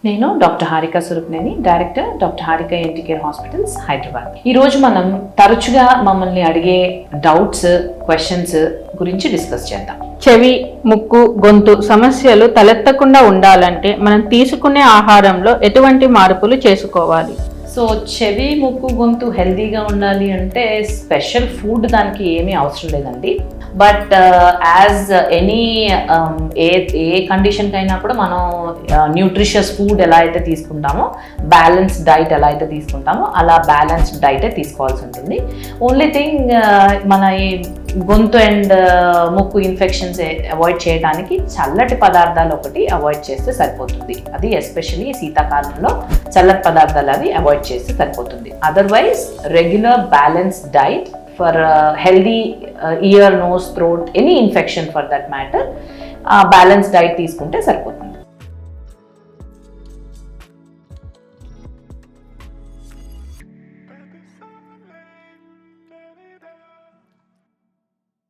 నేను doctor Harika Surupneni, director doctor Harika ENT care hospitals, Hyderabad. ఈరోజు మనం తరచుగా మమ్మల్ని అడిగే డౌట్స్, క్వశ్చన్స్ గురించి డిస్కస్ చేద్దాం. చెవి, ముక్కు, గొంతు సమస్యలు తలెత్తకుండా ఉండాలంటే మనం తీసుకునే ఆహారంలో ఎటువంటి మార్పులు చేసుకోవాలి? సో చెవి, ముక్కు, గొంతు హెల్దీగా ఉండాలి అంటే స్పెషల్ ఫుడ్ దానికి ఏమీ అవసరం లేదండి. బట్ యాజ్ ఎనీ ఏ కండిషన్కి అయినా కూడా మనం న్యూట్రిషియస్ ఫుడ్ ఎలా అయితే తీసుకుంటామో, బ్యాలెన్స్డ్ డైట్ ఎలా అయితే తీసుకుంటామో అలా బ్యాలెన్స్డ్ డైటే తీసుకోవాల్సి ఉంటుంది. ఓన్లీ థింగ్ మన ఈ గొంతు అండ్ ముక్కు ఇన్ఫెక్షన్స్ అవాయిడ్ చేయడానికి చల్లటి పదార్థాలు ఒకటి అవాయిడ్ చేస్తే సరిపోతుంది. అది ఎస్పెషల్లీ శీతాకాలంలో చల్లటి పదార్థాలు అవి అవాయిడ్ చేస్తే సరిపోతుంది. Otherwise regular balanced diet for healthy ear, nose, throat, any infection for that matter balanced diet తీసుకుంటే సరిపోతుంది.